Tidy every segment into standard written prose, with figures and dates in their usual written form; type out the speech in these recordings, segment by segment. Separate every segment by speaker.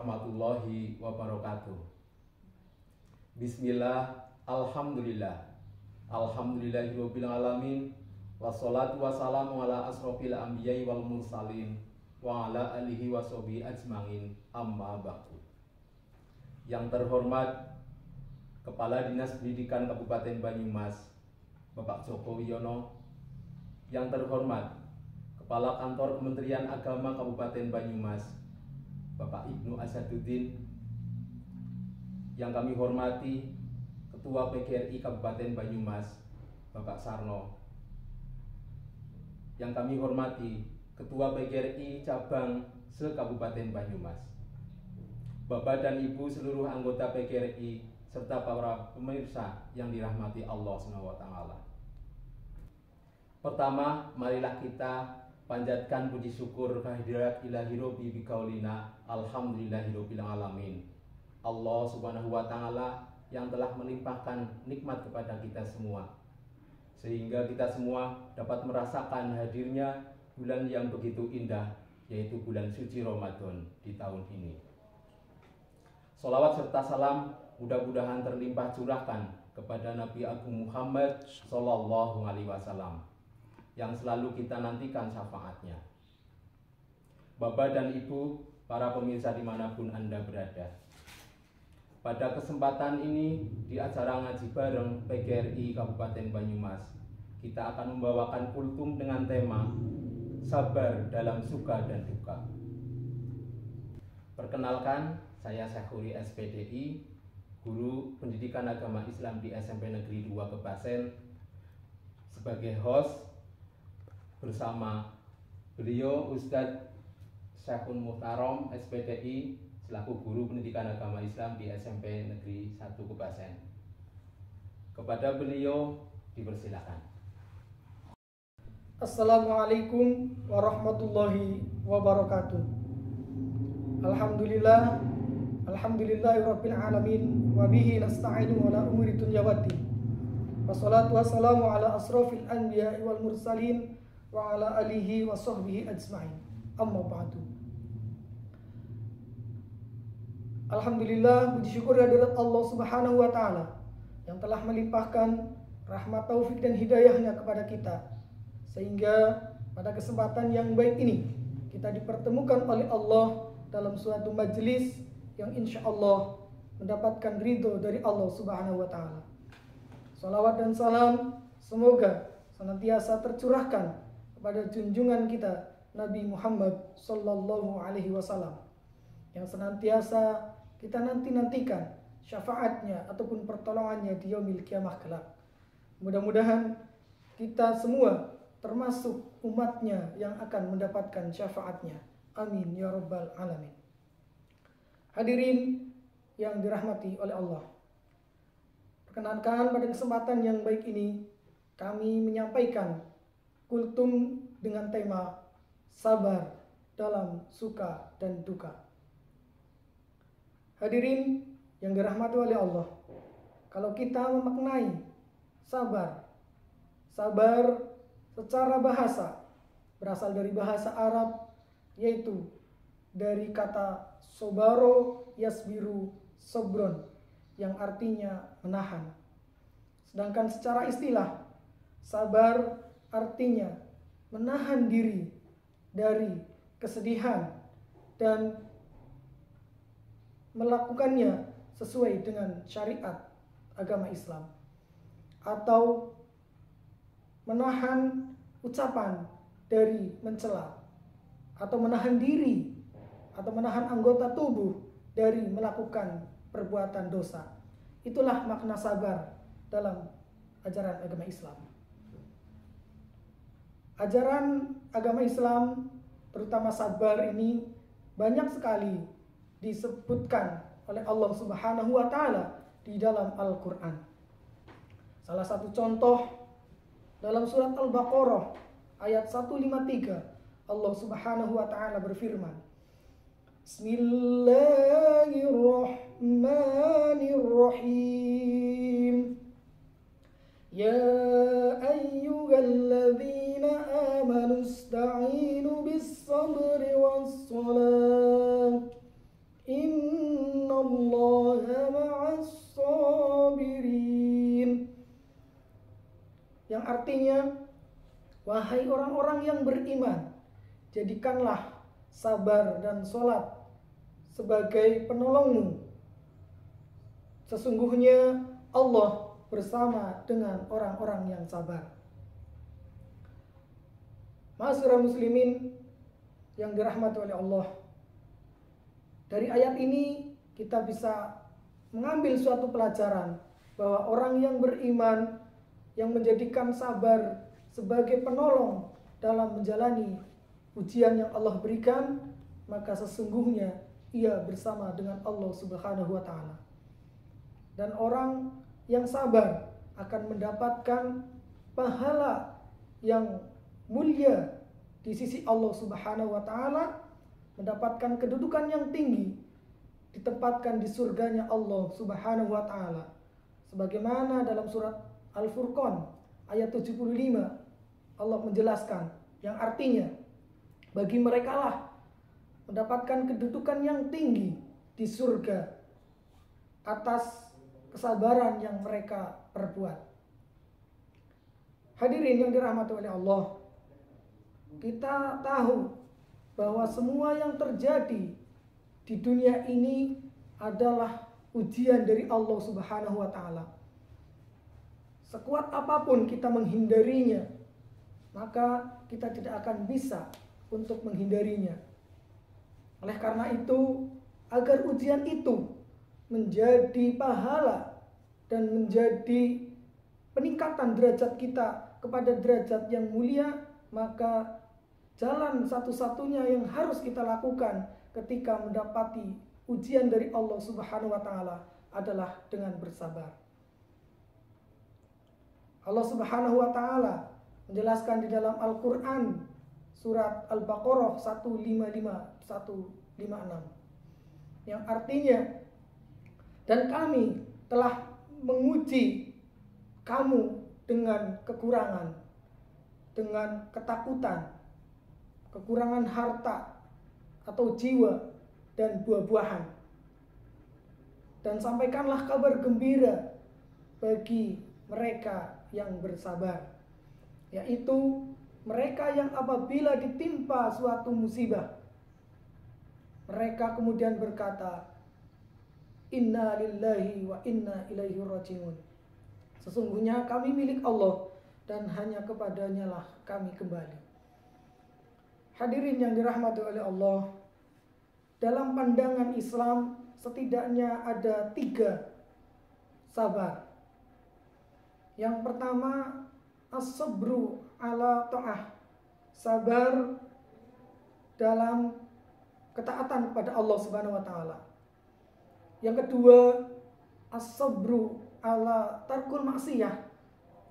Speaker 1: warahmatullahi wabarakatuh. Bismillah, alhamdulillah, alhamdulillahirabbil alamin, wassalatu wassalamu ala asrofil anbiya'i wal mursalin wa ala alihi washabihi ajmain, amma ba'du. Yang terhormat Kepala Dinas Pendidikan Kabupaten Banyumas Bapak Joko Wiono, yang terhormat Kepala Kantor Kementerian Agama Kabupaten Banyumas Bapak Ibnu Asaduddin, yang kami hormati Ketua PGRI Kabupaten Banyumas Bapak Sarno, yang kami hormati Ketua PGRI Cabang se-Kabupaten Banyumas, Bapak dan Ibu seluruh anggota PGRI, serta para pemirsa yang dirahmati Allah SWT. Pertama, marilah kita panjatkan puji syukur kehadirat ilahi Robbi bikaulina alhamdulillahirabbil alamin. Allah Subhanahu wa taala yang telah melimpahkan nikmat kepada kita semua, sehingga kita semua dapat merasakan hadirnya bulan yang begitu indah, yaitu bulan suci Ramadan di tahun ini. Sholawat serta salam mudah-mudahan terlimpah curahkan kepada Nabi Agung Muhammad Sallallahu Alaihi Wasallam, yang selalu kita nantikan syafaatnya. Bapak dan Ibu, para pemirsa dimanapun Anda berada, pada kesempatan ini di acara ngaji bareng PGRI Kabupaten Banyumas, kita akan membawakan kultum dengan tema sabar dalam suka dan duka. Perkenalkan, saya Syekhuri SPDI, Guru Pendidikan Agama Islam di SMP Negeri 2 Kebasen, sebagai host bersama beliau Ustadz Syekhun Muhtarom SPDI selaku Guru Pendidikan Agama Islam di SMP Negeri 1 Kebasen. Kepada beliau dipersilakan.
Speaker 2: Assalamualaikum warahmatullahi wabarakatuh. Alhamdulillah, alhamdulillahirabbil alamin, wa bihi nasta'inu ala umuri dunya waddin. Wassalatu wassalamu ala asrofil anbiya'i wal mursalin wa ala alihi wa sahbihi ajma'in, amma ba'du. Alhamdulillah, puji syukur kehadirat Allah Subhanahu wa taala yang telah melimpahkan rahmat, taufik dan hidayahnya kepada kita, sehingga pada kesempatan yang baik ini kita dipertemukan oleh Allah dalam suatu majelis yang insya Allah mendapatkan ridho dari Allah Subhanahu wa taala. Salawat dan salam semoga senantiasa tercurahkan kepada junjungan kita Nabi Muhammad Sallallahu Alaihi Wasallam, yang senantiasa kita nantikan syafaatnya ataupun pertolongannya di yaumil kiamah kelak. Mudah-mudahan kita semua termasuk umatnya yang akan mendapatkan syafaatnya. Amin ya rabbal alamin. Hadirin yang dirahmati oleh Allah, perkenankan pada kesempatan yang baik ini kami menyampaikan kultum dengan tema sabar dalam suka dan duka. Hadirin yang dirahmati oleh Allah, kalau kita memaknai sabar secara bahasa berasal dari bahasa Arab, yaitu dari kata sobaro yasbiru sobron, yang artinya menahan. Sedangkan secara istilah, sabar artinya menahan diri dari kesedihan dan melakukannya sesuai dengan syariat agama Islam, atau menahan ucapan dari mencela, atau menahan diri atau menahan anggota tubuh dari melakukan perbuatan dosa. Itulah makna sabar dalam ajaran agama Islam. Ajaran agama Islam, terutama sabar ini, banyak sekali disebutkan oleh Allah Subhanahu wa taala di dalam Al-Qur'an. Salah satu contoh dalam surat Al-Baqarah ayat 153, Allah Subhanahu wa taala berfirman, Bismillahirrahmanirrahim. Ya ayyuhalladzina amanu ista'inu bis sabri was salah. artinya, wahai orang-orang yang beriman, jadikanlah sabar dan sholat sebagai penolongmu. Sesungguhnya Allah bersama dengan orang-orang yang sabar. Ma'asyiral muslimin yang dirahmati oleh Allah, dari ayat ini kita bisa mengambil suatu pelajaran bahwa orang yang beriman yang menjadikan sabar sebagai penolong dalam menjalani ujian yang Allah berikan, maka sesungguhnya ia bersama dengan Allah Subhanahu wa taala. Dan orang yang sabar akan mendapatkan pahala yang mulia di sisi Allah Subhanahu wa taala, mendapatkan kedudukan yang tinggi, ditempatkan di surganya Allah Subhanahu wa taala. Sebagaimana dalam surat Al-Furqan ayat 75 Allah menjelaskan, yang artinya bagi mereka lah mendapatkan kedudukan yang tinggi di surga atas kesabaran yang mereka perbuat. Hadirin yang dirahmati oleh Allah, kita tahu bahwa semua yang terjadi di dunia ini adalah ujian dari Allah Subhanahu wa taala. Sekuat apapun kita menghindarinya, maka kita tidak akan bisa untuk menghindarinya. Oleh karena itu, agar ujian itu menjadi pahala dan menjadi peningkatan derajat kita kepada derajat yang mulia, maka jalan satu-satunya yang harus kita lakukan ketika mendapati ujian dari Allah Subhanahu wa taala adalah dengan bersabar. Allah Subhanahu wa taala menjelaskan di dalam Al-Qur'an surat Al-Baqarah 155-156 yang artinya, dan kami telah menguji kamu dengan kekurangan, dengan ketakutan, kekurangan harta atau jiwa dan buah-buahan. Dan sampaikanlah kabar gembira bagi mereka yang bersabar, yaitu mereka yang apabila ditimpa suatu musibah, mereka kemudian berkata, Inna lillahi wa inna ilaihi rajiun. Sesungguhnya kami milik Allah dan hanya kepadanya lah kami kembali. Hadirin yang dirahmati oleh Allah, dalam pandangan Islam setidaknya ada 3 sabar. Yang pertama, as-sabru ala ta'ah, sabar dalam ketaatan kepada Allah Subhanahu wa taala. Yang kedua, as-sabru ala tarkul maksiyah,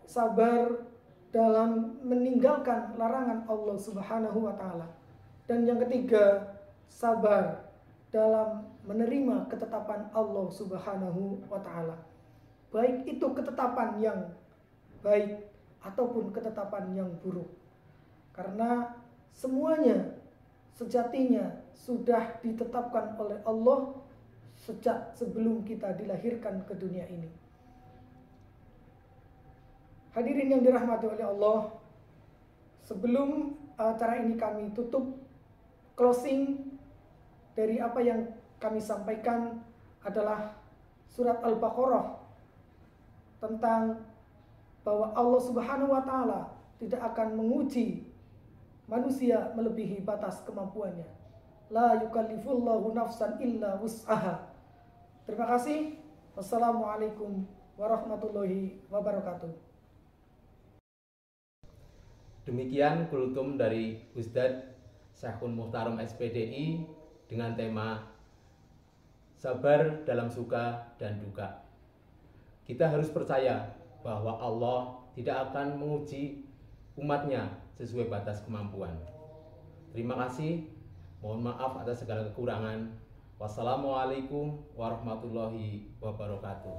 Speaker 2: sabar dalam meninggalkan larangan Allah Subhanahu wa taala. Dan yang ketiga, sabar dalam menerima ketetapan Allah Subhanahu wa taala. Baik itu ketetapan yang baik ataupun ketetapan yang buruk. Karena semuanya sejatinya sudah ditetapkan oleh Allah sejak sebelum kita dilahirkan ke dunia ini. Hadirin yang dirahmati oleh Allah, sebelum acara ini kami tutup, closing dari apa yang kami sampaikan adalah surat Al-Baqarah tentang bahwa Allah Subhanahu wa taala tidak akan menguji manusia melebihi batas kemampuannya. La yukallifullahu nafsan illa wus'aha. Terima kasih. Wassalamualaikum warahmatullahi wabarakatuh.
Speaker 1: Demikian kultum dari Ustadz Syekhul Muhtaram SPDI dengan tema sabar dalam suka dan duka. Kita harus percaya bahwa Allah tidak akan menguji umatnya sesuai batas kemampuan. Terima kasih. Mohon maaf atas segala kekurangan. Wassalamualaikum warahmatullahi wabarakatuh.